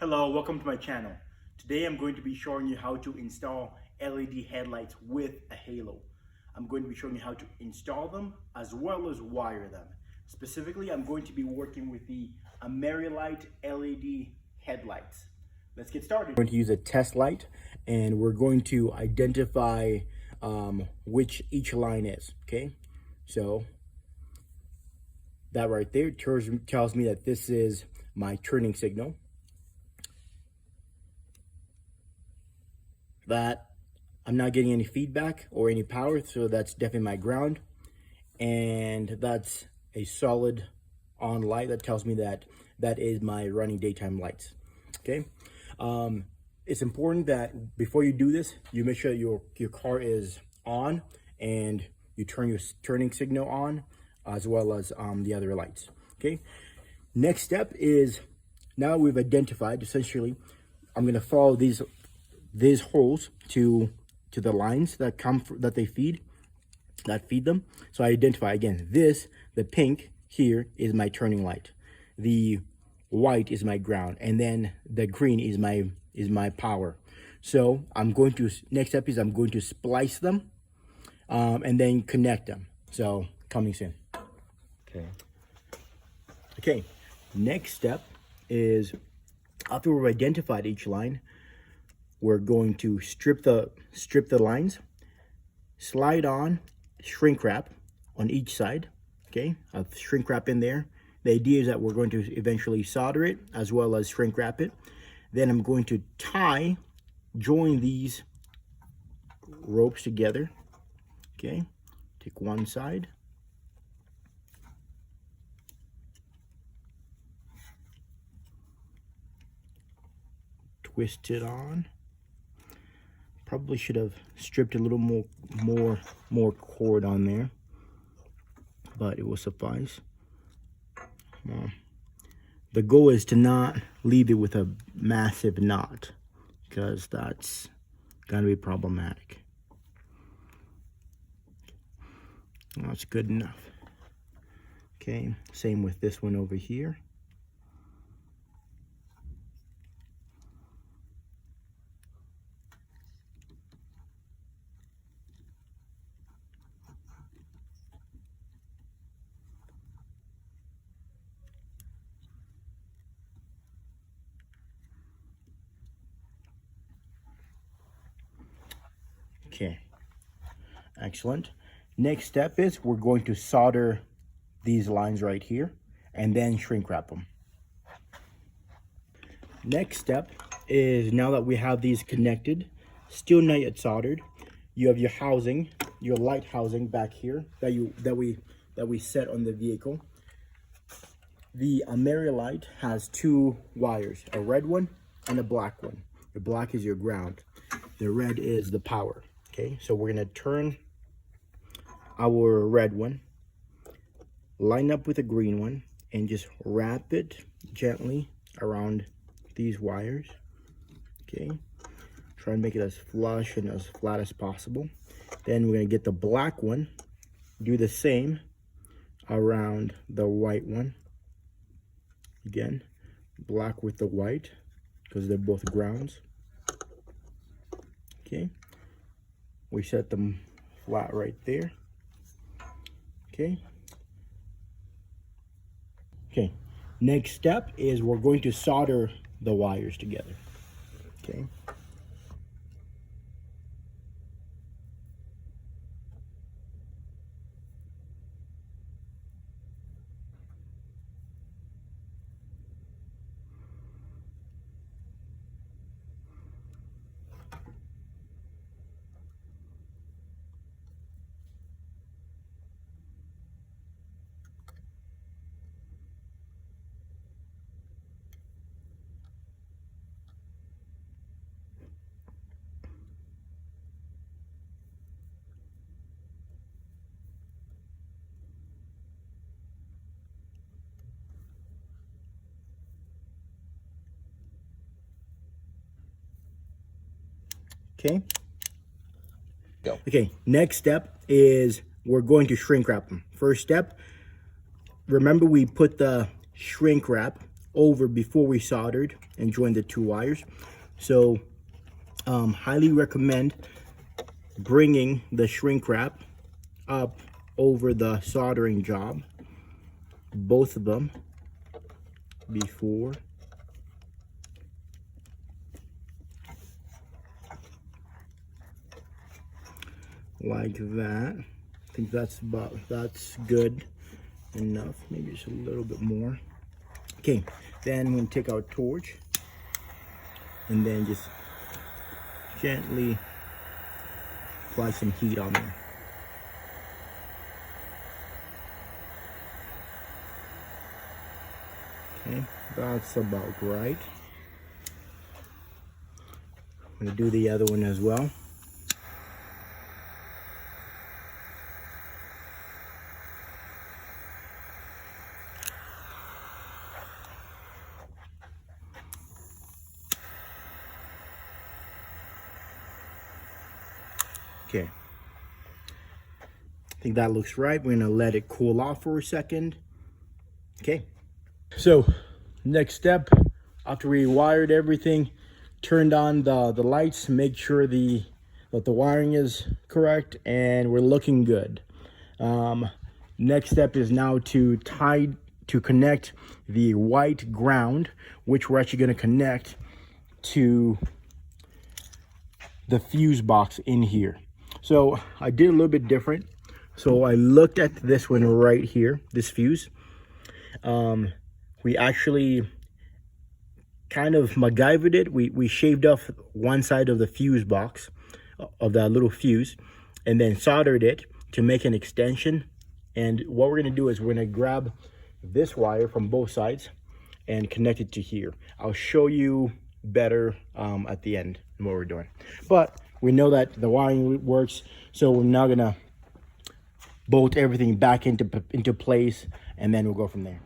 Hello, welcome to my channel. Today I'm going to be showing you how to install LED headlights with a halo. I'm going to be showing you how to install them as well as wire them. Specifically, I'm going to be working with the Amerilite LED headlights. Let's get started. We're going to use a test light and we're going to identify which each line is, okay? So that right there tells me that this is my turning signal. That I'm not getting any feedback or any power, so that's definitely my ground. And that's a solid on light that tells me that that is my running daytime lights. Okay, it's important that before you do this, you make sure your car is on and you turn your turning signal on as well as the other lights. Okay, next step is, now we've identified, essentially I'm going to follow these holes to the lines that feed them. So I identify again, the pink here is my turning light, the white is my ground, and then the green is my power. So next step is I'm going to splice them and then connect them. So coming soon. Okay, next step is, after we've identified each line, we're going to strip the lines, slide on shrink wrap on each side. Okay, I've shrink wrap in there. The idea is that we're going to eventually solder it as well as shrink wrap it. Then I'm going to join these ropes together. Okay, take one side, twist it on. Probably should have stripped a little more cord on there, but it will suffice. The goal is to not leave it with a massive knot, because that's gonna be problematic. That's good enough. Okay, same with this one over here. Okay, excellent. Next step is we're going to solder these lines right here and then shrink wrap them. Next step is, now that we have these connected, still not yet soldered, you have your housing, your light housing back here that we set on the vehicle. The Amerilite has two wires, a red one and a black one. The black is your ground, the red is the power. Okay, so we're gonna turn our red one, line up with the green one, and just wrap it gently around these wires. Okay, try and make it as flush and as flat as possible. Then we're gonna get the black one, do the same around the white one. Again, black with the white, because they're both grounds. Okay, we set them flat right there. Okay, next step is we're going to solder the wires together. Okay, okay. Go. Okay, next step is we're going to shrink wrap them. First step, remember we put the shrink wrap over before we soldered and joined the two wires. So highly recommend bringing the shrink wrap up over the soldering job, both of them, before like that. I think that's good enough, maybe just a little bit more. Okay, then I'm going to take our torch and then just gently apply some heat on there. Okay, that's about right. I'm going to do the other one as well. Okay, I think that looks right. We're gonna let it cool off for a second. Okay, so next step, after we wired everything, turned on the lights, make sure that the wiring is correct, and we're looking good. Next step is now to connect the white ground, which we're actually gonna connect to the fuse box in here. So I did a little bit different. So I looked at this one right here, this fuse. We actually kind of MacGyvered it. We shaved off one side of the fuse box, of that little fuse, and then soldered it to make an extension. And what we're gonna do is we're gonna grab this wire from both sides and connect it to here. I'll show you better at the end what we're doing. But we know that the wiring works, so we're now gonna bolt everything back into place, and then we'll go from there.